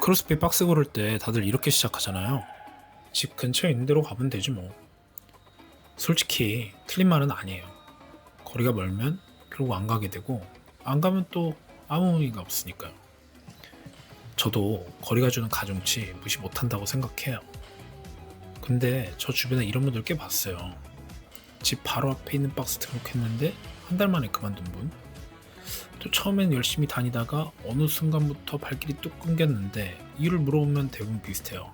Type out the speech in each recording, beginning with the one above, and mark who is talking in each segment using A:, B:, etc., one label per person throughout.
A: 크로스핏 박스 고를 때 다들 이렇게 시작하잖아요. 집 근처에 있는 데로 가면 되지 뭐. 솔직히 틀린 말은 아니에요. 거리가 멀면 결국 안 가게 되고, 안 가면 또 아무 의미가 없으니까요. 저도 거리가 주는 가중치 무시 못한다고 생각해요. 근데 저 주변에 이런 분들 꽤 봤어요. 집 바로 앞에 있는 박스 등록했는데 한 달 만에 그만둔 분, 또 처음엔 열심히 다니다가 어느 순간부터 발길이 뚝 끊겼는데 이유를 물어보면 대부분 비슷해요.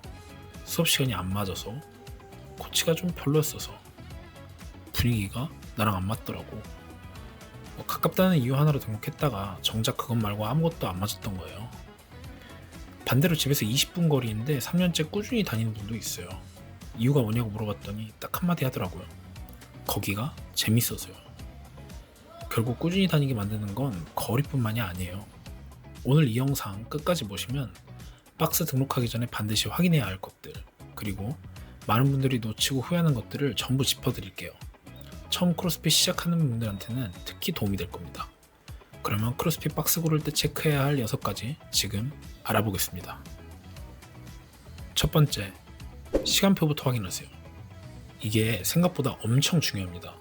A: 수업 시간이 안 맞아서, 코치가 좀 별로였어서, 분위기가 나랑 안 맞더라고. 가깝다는 이유 하나로 등록했다가 정작 그것 말고 아무것도 안 맞았던 거예요. 반대로 집에서 20분 거리인데 3년째 꾸준히 다니는 분도 있어요. 이유가 뭐냐고 물어봤더니 딱 한마디 하더라고요. 거기가 재밌어서요. 결국 꾸준히 다니게 만드는 건 거리뿐만이 아니에요. 오늘 이 영상 끝까지 보시면 박스 등록하기 전에 반드시 확인해야 할 것들, 그리고 많은 분들이 놓치고 후회하는 것들을 전부 짚어드릴게요. 처음 크로스핏 시작하는 분들한테는 특히 도움이 될 겁니다. 그러면 크로스핏 박스 고를 때 체크해야 할 6가지 지금 알아보겠습니다. 첫 번째, 시간표부터 확인하세요. 이게 생각보다 엄청 중요합니다.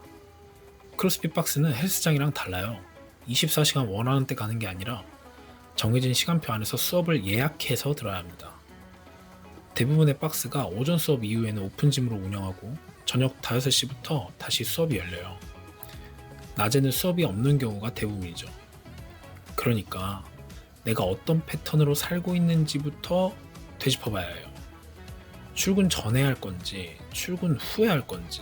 A: 크로스핏 박스는 헬스장이랑 달라요. 24시간 원하는 때 가는 게 아니라 정해진 시간표 안에서 수업을 예약해서 들어야 합니다. 대부분의 박스가 오전 수업 이후에는 오픈짐으로 운영하고 저녁 5시부터 다시 수업이 열려요. 낮에는 수업이 없는 경우가 대부분이죠. 그러니까 내가 어떤 패턴으로 살고 있는지부터 되짚어봐야 해요. 출근 전에 할 건지, 출근 후에 할 건지,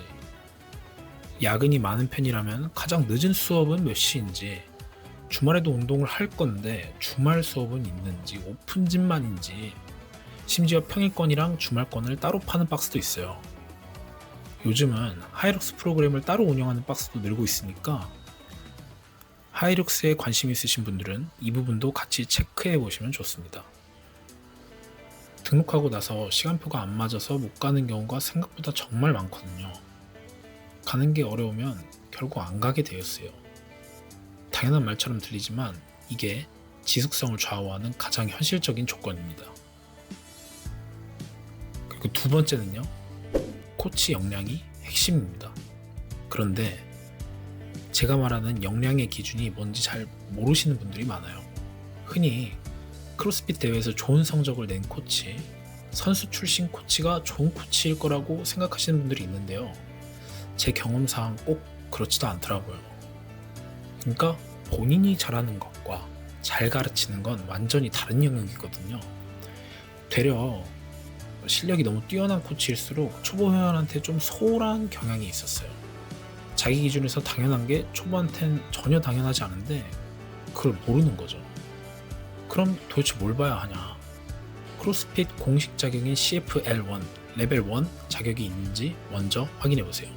A: 야근이 많은 편이라면 가장 늦은 수업은 몇 시인지, 주말에도 운동을 할 건데 주말 수업은 있는지, 오픈짐만인지, 심지어 평일권이랑 주말권을 따로 파는 박스도 있어요. 요즘은 하이룩스 프로그램을 따로 운영하는 박스도 늘고 있으니까 하이룩스에 관심 있으신 분들은 이 부분도 같이 체크해 보시면 좋습니다. 등록하고 나서 시간표가 안 맞아서 못 가는 경우가 생각보다 정말 많거든요. 가는 게 어려우면 결국 안 가게 되었어요. 당연한 말처럼 들리지만 이게 지속성을 좌우하는 가장 현실적인 조건입니다. 그리고 두 번째는요, 코치 역량이 핵심입니다. 그런데 제가 말하는 역량의 기준이 뭔지 잘 모르시는 분들이 많아요. 흔히 크로스핏 대회에서 좋은 성적을 낸 코치, 선수 출신 코치가 좋은 코치일 거라고 생각하시는 분들이 있는데요. 제 경험상 꼭 그렇지도 않더라고요. 그러니까 본인이 잘하는 것과 잘 가르치는 건 완전히 다른 영역이거든요. 되려 실력이 너무 뛰어난 코치일수록 초보 회원한테 좀 소홀한 경향이 있었어요. 자기 기준에서 당연한 게 초보한텐 전혀 당연하지 않은데 그걸 모르는 거죠. 그럼 도대체 뭘 봐야 하냐? 크로스핏 공식 자격인 CFL1, 레벨 1 자격이 있는지 먼저 확인해보세요.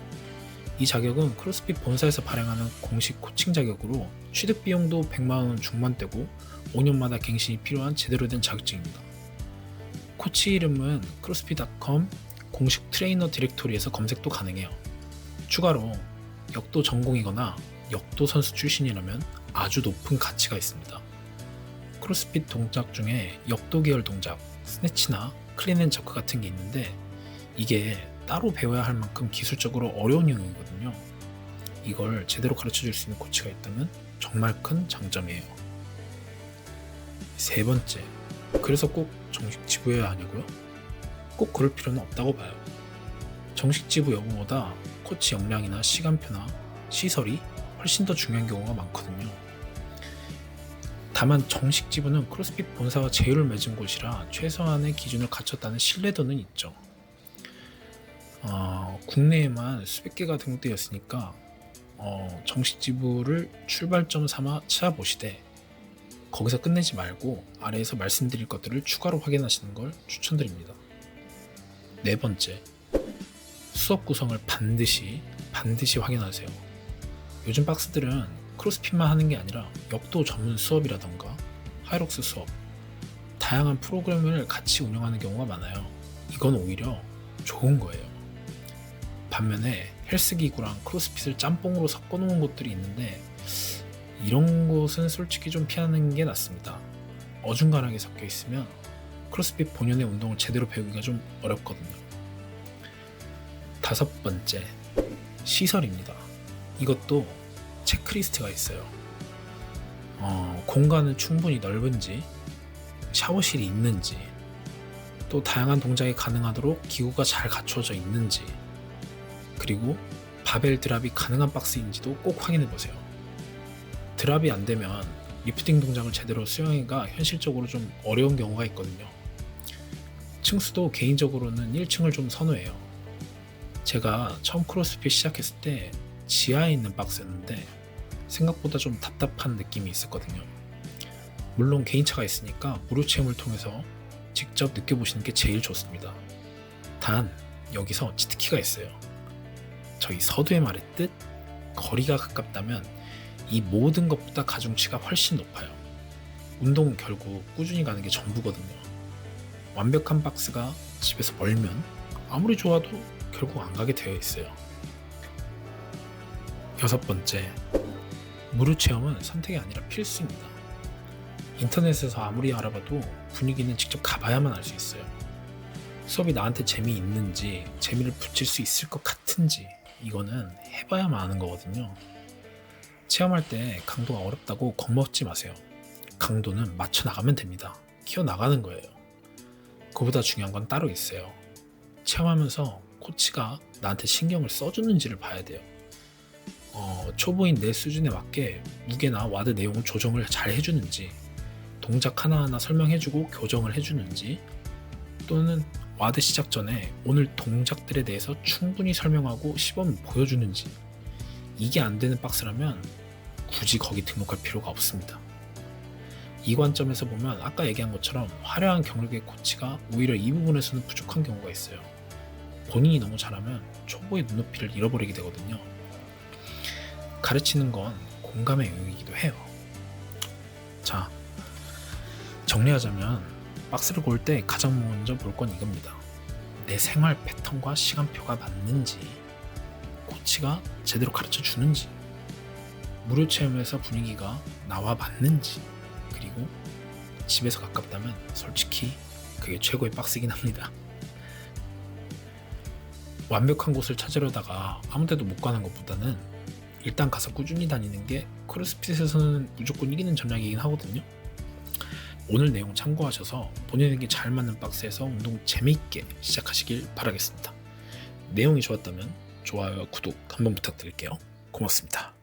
A: 이 자격은 크로스핏 본사에서 발행하는 공식 코칭 자격으로 취득 비용도 100만원 중반대고 5년마다 갱신이 필요한 제대로 된 자격증입니다. 코치 이름은 크로스핏.com 공식 트레이너 디렉토리에서 검색도 가능해요. 추가로 역도 전공이거나 역도 선수 출신이라면 아주 높은 가치가 있습니다. 크로스핏 동작 중에 역도 계열 동작, 스네치나 클린 앤 저크 같은 게 있는데 이게 따로 배워야 할 만큼 기술적으로 어려운 영역이거든요. 이걸 제대로 가르쳐줄 수 있는 코치가 있다면 정말 큰 장점이에요. 세 번째, 그래서 꼭 정식 지부여야 하냐고요? 꼭 그럴 필요는 없다고 봐요. 정식 지부 여부보다 코치 역량이나 시간표나 시설이 훨씬 더 중요한 경우가 많거든요. 다만 정식 지부는 크로스핏 본사와 제휴를 맺은 곳이라 최소한의 기준을 갖췄다는 신뢰도는 있죠. 국내에만 수백 개가 등록되었으니까 정식 지부를 출발점 삼아 찾아보시되 거기서 끝내지 말고 아래에서 말씀드릴 것들을 추가로 확인하시는 걸 추천드립니다. 네 번째, 수업 구성을 반드시 확인하세요. 요즘 박스들은 크로스핏만 하는 게 아니라 역도 전문 수업이라던가 하이록스 수업, 다양한 프로그램을 같이 운영하는 경우가 많아요. 이건 오히려 좋은 거예요. 반면에 헬스기구랑 크로스핏을 짬뽕으로 섞어놓은 곳들이 있는데 이런 곳은 솔직히 좀 피하는 게 낫습니다. 어중간하게 섞여 있으면 크로스핏 본연의 운동을 제대로 배우기가 좀 어렵거든요. 5번째, 시설입니다. 이것도 체크리스트가 있어요. 공간은 충분히 넓은지, 샤워실이 있는지, 또 다양한 동작이 가능하도록 기구가 잘 갖춰져 있는지, 그리고 바벨 드랍이 가능한 박스인지도 꼭 확인해 보세요. 드랍이 안 되면 리프팅 동작을 제대로 수행하기가 현실적으로 좀 어려운 경우가 있거든요. 층수도 개인적으로는 1층을 좀 선호해요. 제가 처음 크로스핏 시작했을 때 지하에 있는 박스였는데 생각보다 좀 답답한 느낌이 있었거든요. 물론 개인차가 있으니까 무료 체험을 통해서 직접 느껴보시는 게 제일 좋습니다. 단 여기서 치트키가 있어요. 저희 서두에 말했듯 거리가 가깝다면 이 모든 것보다 가중치가 훨씬 높아요. 운동은 결국 꾸준히 가는 게 전부거든요. 완벽한 박스가 집에서 멀면 아무리 좋아도 결국 안 가게 되어 있어요. 6번째, 무료 체험은 선택이 아니라 필수입니다. 인터넷에서 아무리 알아봐도 분위기는 직접 가봐야만 알 수 있어요. 수업이 나한테 재미있는지, 재미를 붙일 수 있을 것 같은지, 이거는 해봐야만 아는 거거든요. 체험할 때 강도가 어렵다고 겁먹지 마세요. 강도는 맞춰 나가면 됩니다. 키워 나가는 거예요. 그보다 중요한 건 따로 있어요. 체험하면서 코치가 나한테 신경을 써주는지를 봐야 돼요. 초보인 내 수준에 맞게 무게나 와드 내용을 조정을 잘 해주는지, 동작 하나하나 설명해주고 교정을 해주는지, 또는 와드 시작 전에 오늘 동작들에 대해서 충분히 설명하고 시범 보여주는지, 이게 안 되는 박스라면 굳이 거기 등록할 필요가 없습니다. 이 관점에서 보면 아까 얘기한 것처럼 화려한 경력의 코치가 오히려 이 부분에서는 부족한 경우가 있어요. 본인이 너무 잘하면 초보의 눈높이를 잃어버리게 되거든요. 가르치는 건 공감의 영역이기도 해요. 자, 정리하자면 박스를 고를 때 가장 먼저 볼 건 이겁니다. 내 생활 패턴과 시간표가 맞는지, 코치가 제대로 가르쳐 주는지, 무료 체험에서 분위기가 나와 맞는지, 그리고 집에서 가깝다면 솔직히 그게 최고의 박스이긴 합니다. 완벽한 곳을 찾으려다가 아무 데도 못 가는 것보다는 일단 가서 꾸준히 다니는 게 크로스핏에서는 무조건 이기는 전략이긴 하거든요. 오늘 내용 참고하셔서 본인에게 잘 맞는 박스에서 운동 재미있게 시작하시길 바라겠습니다. 내용이 좋았다면 좋아요와 구독 한번 부탁드릴게요. 고맙습니다.